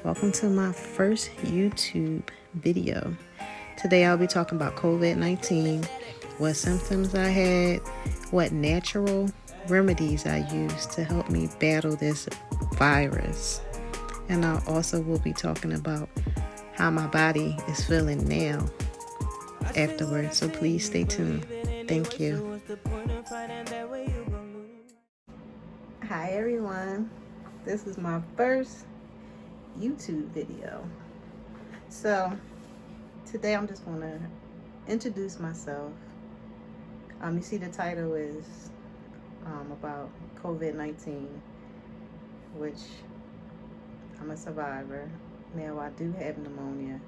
Welcome to my first YouTube video. Today I'll be talking about COVID-19, what symptoms I had, what natural remedies I used to help me battle this virus. And I also will be talking about how my body is feeling now afterwards. So please stay tuned. Thank you. Hi everyone. This is my first YouTube video. So today I'm just going to introduce myself. You see the title is about COVID-19, which I'm a survivor. Now I do have pneumonia,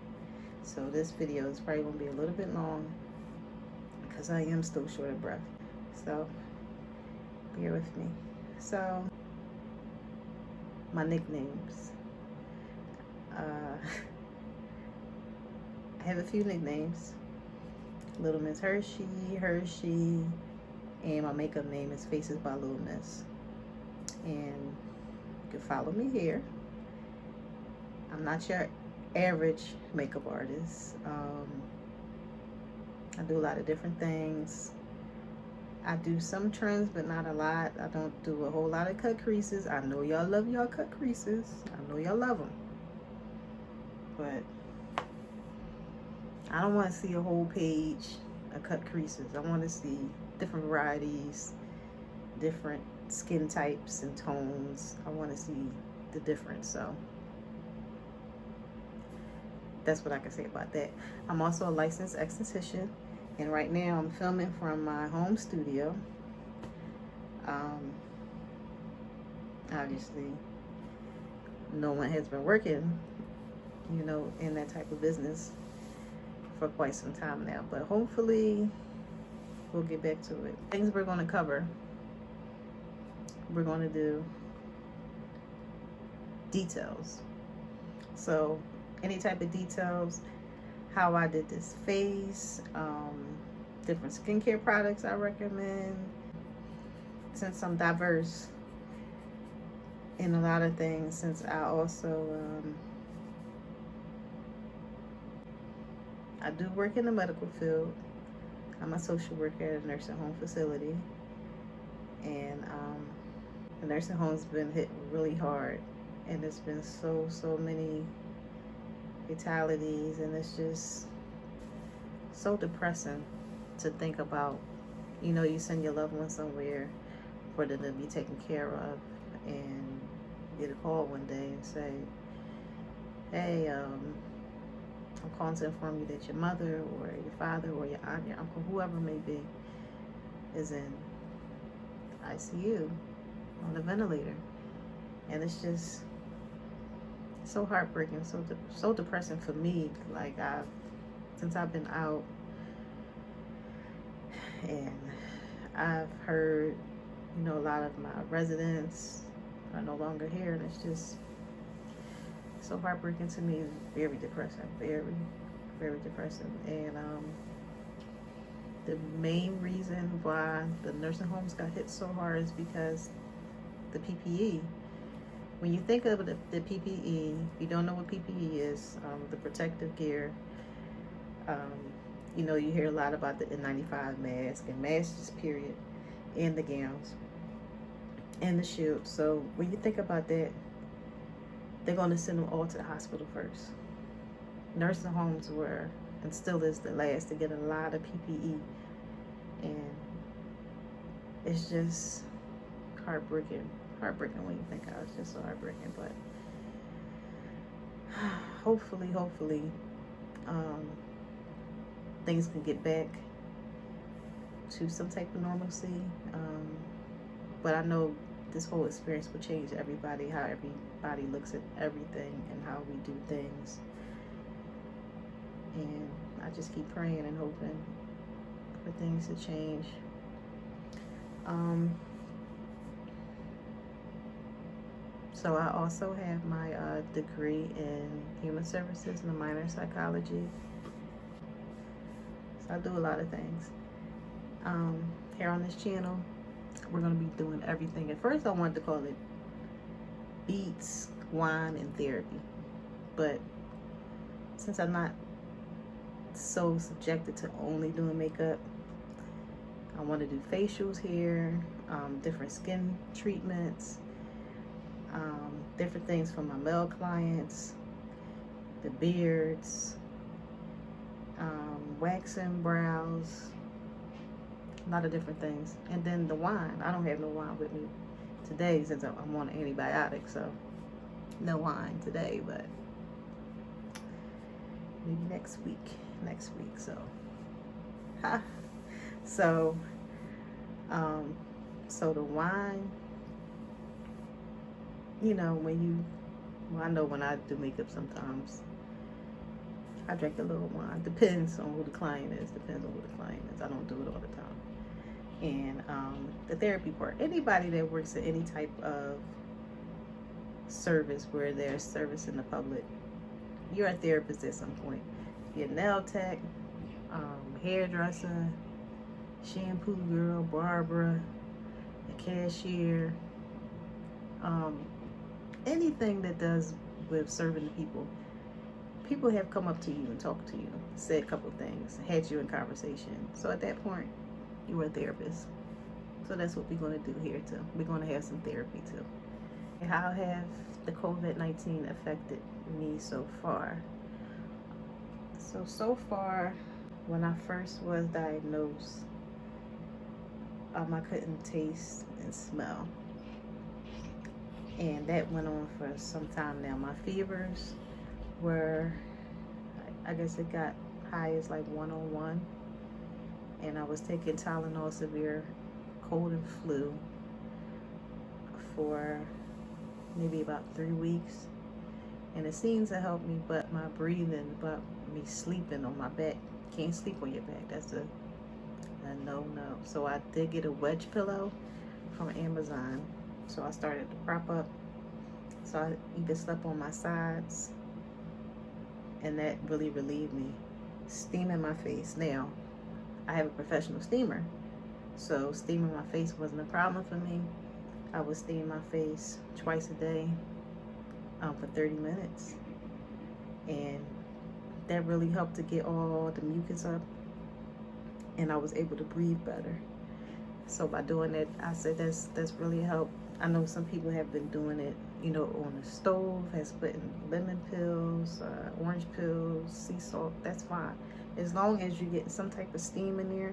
so this video is probably going to be a little bit long because I am still short of breath, so bear with me. So my nicknames. I have a few nicknames. Little Miss Hershey, and my makeup name is Faces by Little Miss. And you can follow me here. I'm not your average makeup artist. I do a lot of different things. I do some trends, but not a lot. I don't do a whole lot of cut creases. I know y'all love y'all cut creases. I know y'all love them. But I don't want to see a whole page of cut creases. I want to see different varieties, different skin types and tones. I want to see the difference. So that's what I can say about that. I'm also a licensed esthetician, and right now I'm filming from my home studio. Obviously, no one has been working, in that type of business for quite some time now, but hopefully we'll get back to it. Things we're going to cover. We're going to do details. So any type of details, how I did this face, different skincare products I recommend. Since I'm diverse in a lot of things, since I also I do work in the medical field. I'm a social worker at a nursing home facility, and the nursing home's been hit really hard, and there's been so many fatalities, and it's just so depressing to think about. You send your loved one somewhere for them to be taken care of, and get a call one day and say, hey, I'm calling to inform you that your mother or your father or your aunt, your uncle, whoever it may be, is in ICU on a ventilator. And it's just so heartbreaking, so depressing for me. Like, since I've been out, and I've heard, a lot of my residents are no longer here, and it's just so heartbreaking to me. Very depressing, very depressing. And the main reason why the nursing homes got hit so hard is because the PPE. When you think of the PPE, if you don't know what PPE is, the protective gear, you hear a lot about the N95 mask and masks, period, and the gowns and the shields. So when you think about that, they're going to send them all to the hospital first. Nursing homes were, and still is, the last to get a lot of PPE. And it's just heartbreaking when you think of it. It's just so heartbreaking. But hopefully, things can get back to some type of normalcy. But I know this whole experience will change everybody, how everybody looks at everything and how we do things. And I just keep praying and hoping for things to change. So I also have my degree in human services and a minor in psychology. So I do a lot of things. Here on this channel, we're going to be doing everything. At first I wanted to call it beats, wine, and therapy. But since I'm not so subjected to only doing makeup, I want to do facials here, different skin treatments, different things for my male clients, the beards, waxing brows, a lot of different things. And then the wine. I don't have no wine with me today since I'm on antibiotics, so no wine today, but maybe next week. So so the wine, you know, I know when I do makeup sometimes I drink a little wine. Depends on who the client is. I don't do it all the time. And the therapy part. Anybody that works at any type of service where they're servicing the public, you're a therapist at some point. You're a nail tech, hairdresser, shampoo girl, barber, a cashier, anything that does with serving the people. People have come up to you and talked to you, said a couple of things, had you in conversation. So at that point, you were a therapist. So that's what we're going to do here too. We're going to have some therapy too. How have the COVID-19 affected me so far? So far, when I first was diagnosed, I couldn't taste and smell. And that went on for some time now. My fevers were, I guess it got high as like 101. And I was taking Tylenol severe cold and flu for maybe about 3 weeks. And it seems to help me, but my breathing, but me sleeping on my back. Can't sleep on your back. That's a no. So I did get a wedge pillow from Amazon. So I started to prop up. So I either slept on my sides, and that really relieved me. Steaming my face. Now, I have a professional steamer, so steaming my face wasn't a problem for me. I would steam my face twice a day for 30 minutes, and that really helped to get all the mucus up, and I was able to breathe better. So by doing that, I said that's really helped. I know some people have been doing it, you know, on the stove, has put in lemon pills, orange pills, sea salt. That's fine, as long as you get some type of steam in there,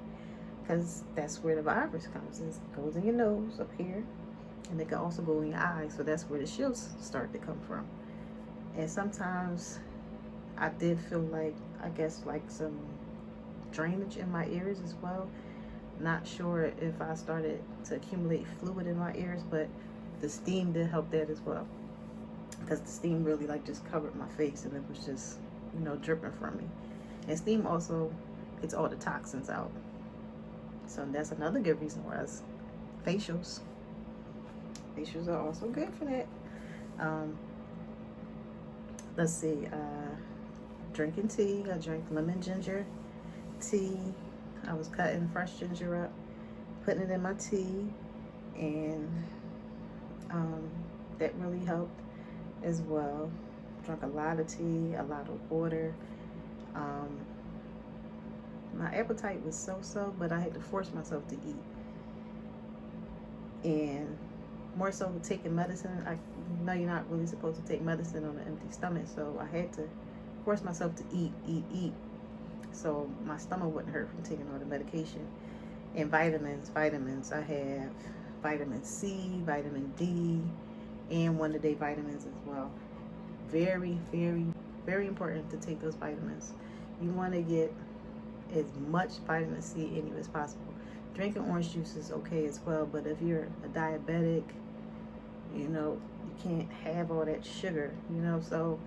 because that's where the virus comes. It goes in your nose up here, and it can also go in your eyes. So that's where the chills start to come from. And sometimes I did feel like, I guess, like some drainage in my ears as well. Not sure if I started to accumulate fluid in my ears, but the steam did help that as well, because the steam really like just covered my face, and it was just, you know, dripping from me. And steam also gets all the toxins out. So that's another good reason why facials are also good for that. Let's see, drinking tea. I drank lemon ginger tea. I was cutting fresh ginger up, putting it in my tea, and that really helped as well. Drank a lot of tea, a lot of water. My appetite was so, but I had to force myself to eat. And more so with taking medicine, I know you're not really supposed to take medicine on an empty stomach, so I had to force myself to eat. So my stomach wouldn't hurt from taking all the medication. And vitamins. I have vitamin C, vitamin D, and one-a-day vitamins as well. Very, very, very important to take those vitamins. You want to get as much vitamin C in you as possible. Drinking orange juice is okay as well, but if you're a diabetic, you know, you can't have all that sugar, you know, so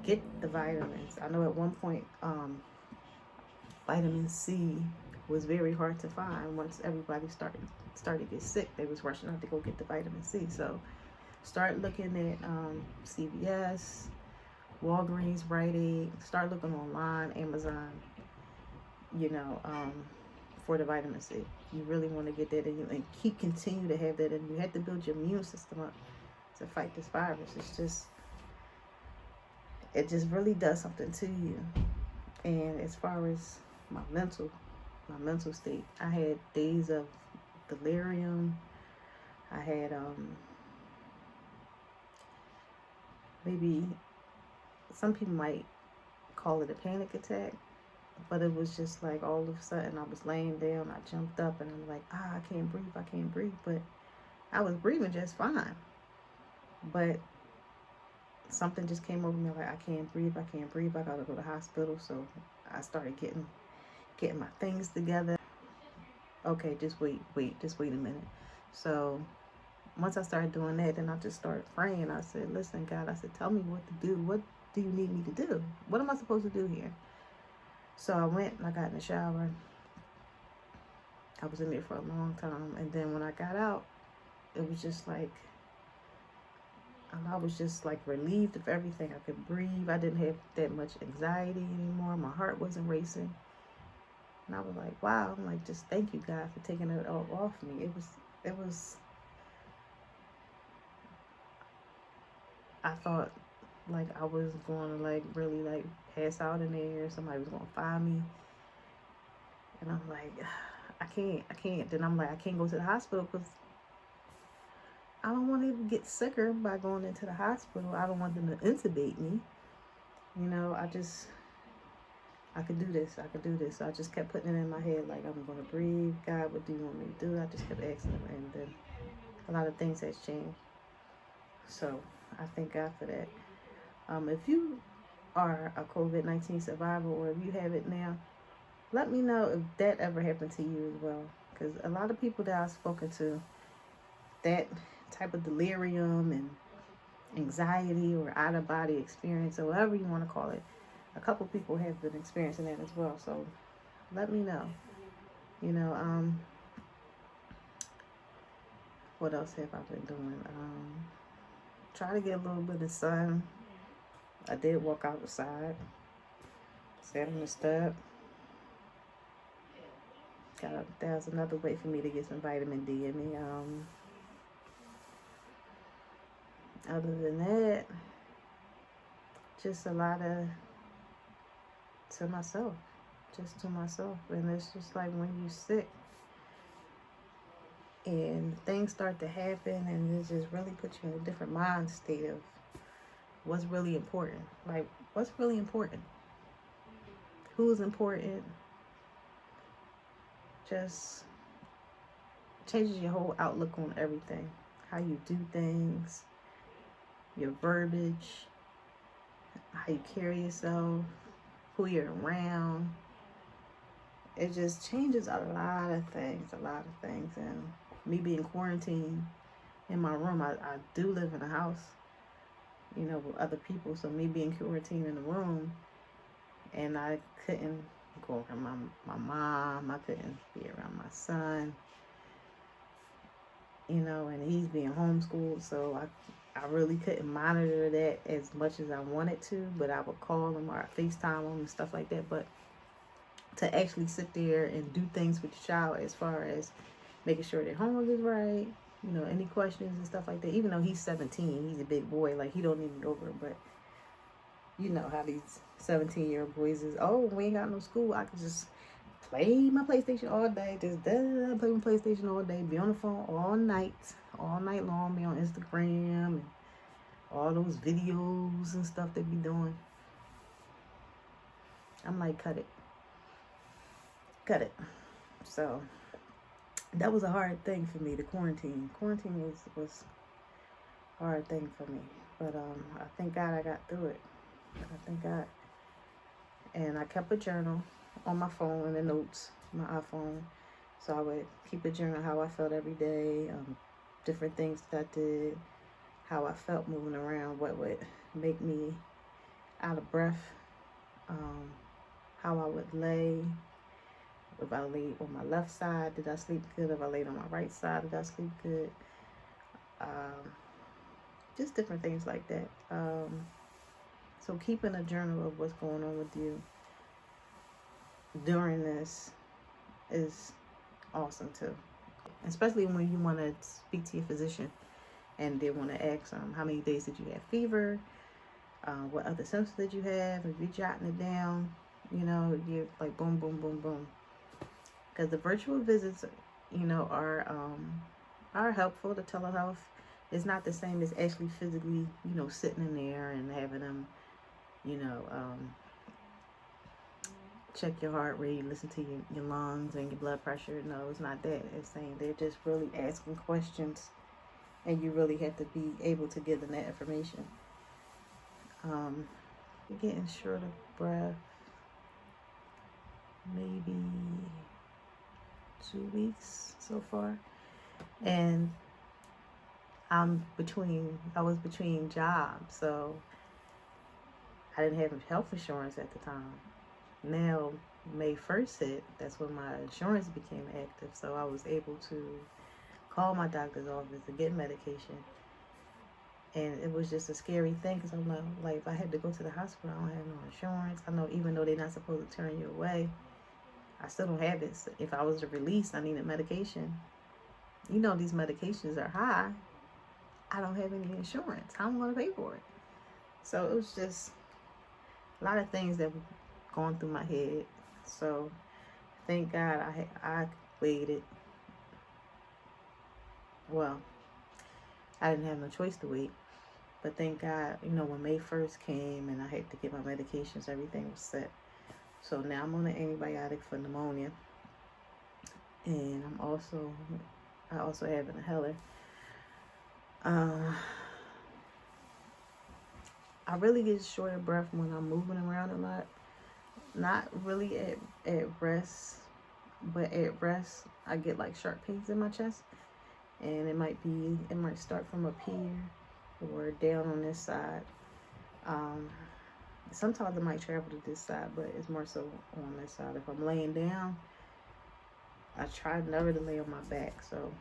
get the vitamins. I know at one point, vitamin C was very hard to find. Once everybody started to get sick, they was rushing out to go get the vitamin C. So start looking at CVS, Walgreens, Rite Aid. Start looking online, Amazon, you know, for the vitamin C. You really want to get that in you, and continue to have that in you. You have to build your immune system up to fight this virus. it just really does something to you. And as far as my mental state, I had days of delirium. I had maybe some people might call it a panic attack, but it was just like all of a sudden I was laying down, I jumped up, and I'm like, I can't breathe. But I was breathing just fine. But something just came over me, like, I can't breathe, I gotta go to the hospital. So I started getting my things together. Okay, just wait a minute. So once I started doing that, then I just started praying. I said, listen, God, I said, tell me what to do. What do you need me to do? What am I supposed to do here? So I went and I got in the shower. I was in there for a long time. And then when I got out, it was just like, I was just like relieved of everything. I could breathe. I didn't have that much anxiety anymore. My heart wasn't racing. And I was like, wow. I'm like, just thank you, God, for taking it all off me. It was, I thought like I was going to like really like pass out in there. Somebody was going to find me. And I'm like, I can't. Then I'm like, I can't go to the hospital because I don't want to get sicker by going into the hospital. I don't want them to intubate me. You know, I could do this. So I just kept putting it in my head, like, I'm going to breathe. God, what do you want me to do? I just kept asking him, and then a lot of things has changed. So I thank God for that. If you are a COVID-19 survivor, or if you have it now, let me know if that ever happened to you as well. Because a lot of people that I've spoken to, that type of delirium and anxiety or out-of-body experience, or whatever you want to call it, a couple people have been experiencing that as well. So let me know. You know, what else have I been doing? Try to get a little bit of sun. I did walk outside, sat on the step. There's another way for me to get some vitamin D in me. Other than that, just a lot of to myself. And it's just like when you're sick and things start to happen, and it just really puts you in a different mind state of what's really important. Like, what's really important? Who's important? Just changes your whole outlook on everything. How you do things, your verbiage, how you carry yourself, who you're around. It just changes a lot of things. And me being quarantined in my room, I do live in a house, you know, with other people. So me being quarantined in a room, and I couldn't go around my mom. I couldn't be around my son, you know, and he's being homeschooled. So I really couldn't monitor that as much as I wanted to, but I would call him or FaceTime him and stuff like that. But to actually sit there and do things with your child, as far as making sure their homework is right, you know, any questions and stuff like that. Even though he's 17, he's a big boy, like he don't even go over it. But you know how these 17-year-old boys is, oh, we ain't got no school, I can just play my PlayStation all day, just play my PlayStation all day, be on the phone all night long, be on Instagram and all those videos and stuff they be doing. I'm like, cut it. So that was a hard thing for me, the quarantine. Quarantine was a hard thing for me. But I thank God I got through it. I thank God. And I kept a journal on my phone, the notes, my iPhone. So I would keep a journal how I felt every day, different things that I did, how I felt moving around, what would make me out of breath, how I would lay. If I laid on my left side, did I sleep good? If I laid on my right side, did I sleep good? Just different things like that. So keeping a journal of what's going on with you during this is awesome too. Especially when you want to speak to your physician and they want to ask how many days did you have fever? what other symptoms that you have. If you're jotting it down, you're like boom, boom, boom, boom. Because the virtual visits, are helpful. The telehealth is not the same as actually physically, sitting in there and having them, you know, check your heart rate, listen to your lungs and your blood pressure. No, it's not that. It's saying they're just really asking questions, and you really have to be able to give them that information. You're getting short of breath, maybe 2 weeks so far, and I was between jobs, so I didn't have health insurance at the time. Now, May 1st hit, that's when my insurance became active, so I was able to call my doctor's office to get medication. And it was just a scary thing, because I'm like, if I had to go to the hospital, I don't have no insurance. I know even though they're not supposed to turn you away, I still don't have it. So if I was to release, I needed medication. These medications are high. I don't have any insurance. How am I going to pay for it? So it was just a lot of things that were going through my head. So thank God I waited. Well, I didn't have no choice to wait. But thank God, when May 1st came and I had to get my medications, everything was set. So now I'm on an antibiotic for pneumonia. And I also have an inhaler. I really get short of breath when I'm moving around a lot. Not really at rest, but at rest I get like sharp pains in my chest. And it might start from up here or down on this side. Sometimes it might travel to this side, but it's more so on this side. If I'm laying down, I try never to lay on my back, so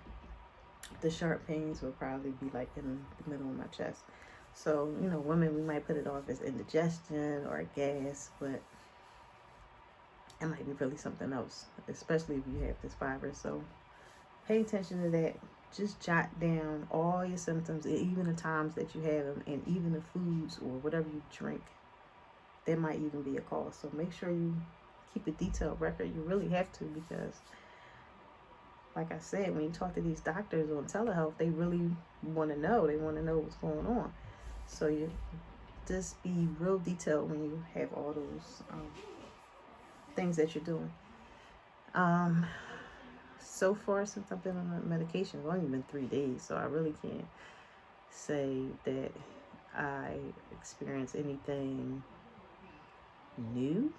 the sharp pains will probably be like in the middle of my chest. So, women, we might put it off as indigestion or gas, but it might be really something else, especially if you have this virus. So pay attention to that. Just jot down all your symptoms, even the times that you have them, and even the foods or whatever you drink. There might even be a cause. So make sure you keep a detailed record. You really have to, because like I said, when you talk to these doctors on telehealth, they really want to know. They want to know what's going on. So you just be real detailed when you have all those things that you're doing. So far, since I've been on the medication, it's only been 3 days, so I really can't say that I experienced anything new.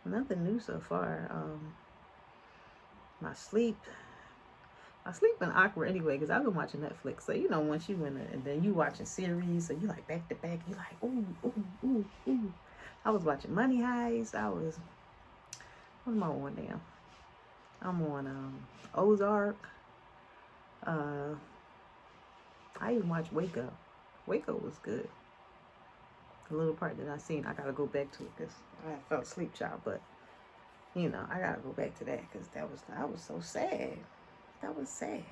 Nothing new so far. My sleep been awkward anyway, because I've been watching Netflix. So once you in and then you watching series, so you like back to back, you like ooh. I was watching Money Heist. What am I on now? I'm on Ozark. I even watched Waco. Waco was good. The little part that I seen, I gotta go back to it because I fell asleep, child. But I gotta go back to that because that was so sad. That was sad.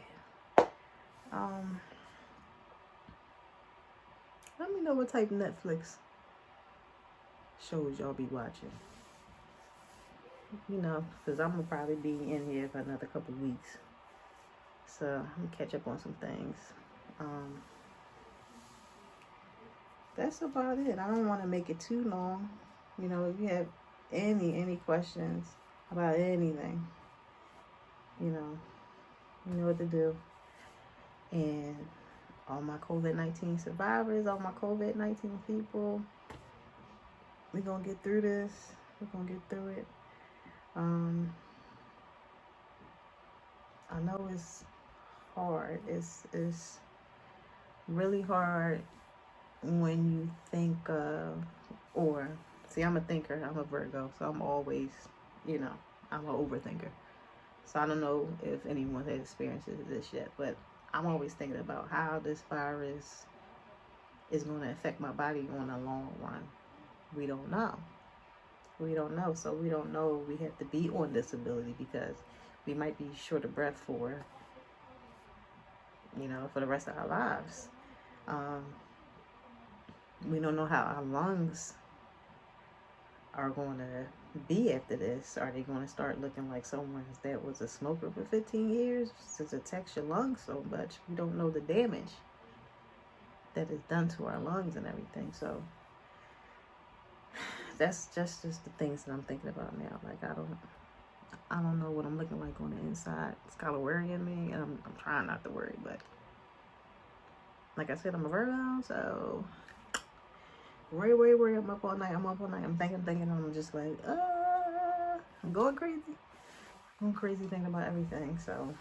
Let me know what type of Netflix shows y'all be watching. Because I'm gonna probably be in here for another couple weeks, so I'm gonna catch up on some things. That's about it. I don't want to make it too long. If you have any questions about anything, you know what to do. And all my COVID-19 survivors, all my COVID-19 people, we're gonna get through this. We're gonna get through it. I know it's hard. It's really hard when you think of, or see, I'm a thinker. I'm a Virgo, so I'm always, I'm an overthinker. So I don't know if anyone has experienced this yet, but I'm always thinking about how this virus is going to affect my body on the long run. We don't know. So we don't know. We have to be on disability because we might be short of breath for the rest of our lives. We don't know how our lungs are going to be after this. Are they going to start looking like someone that was a smoker for 15 years since it affects your lungs so much? We don't know the damage that is done to our lungs and everything. So that's just the things that I'm thinking about now. Like I don't know what I'm looking like on the inside. It's kind of worrying me, and I'm trying not to worry, but like I said, I'm a Virgo, so worry. I'm up all night. I'm thinking. I'm just like, I'm going crazy. I'm crazy thinking about everything. So,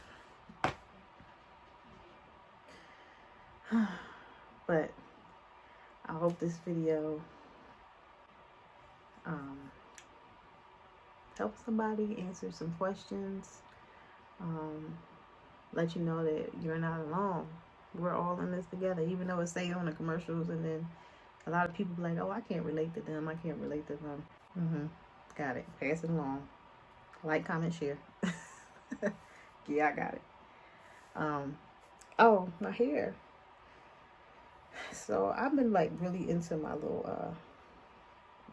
but I hope this video helps somebody, answer some questions, let you know that you're not alone. We're all in this together, even though it's say on the commercials, and then a lot of people be like, oh, I can't relate to them. Got it. Pass it along. Like, comment, share. Yeah, I got it. Oh, my hair. So I've been like really into my little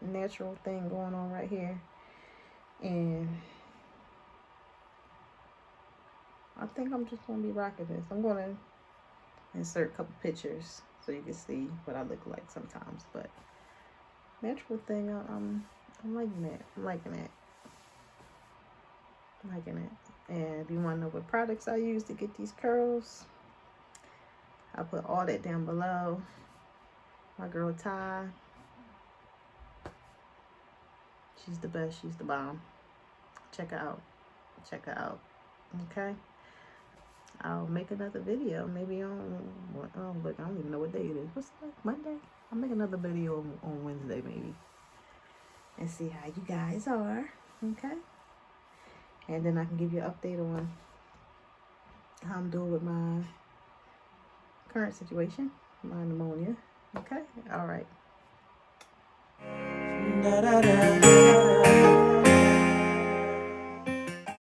natural thing going on right here, and I think I'm just gonna be rocking this. I'm gonna insert a couple pictures so you can see what I look like sometimes, but natural thing, I'm liking it. I'm liking it. And if you want to know what products I use to get these curls, I'll put all that down below. My girl Ty, she's the best. She's the bomb. Check her out. Okay. I'll make another video. Maybe on, oh look, I don't even know what day it is. What's that? Monday? I'll make another video on Wednesday maybe, and see how you guys are. Okay. And then I can give you an update on how I'm doing with my current situation, my pneumonia. Okay? All right.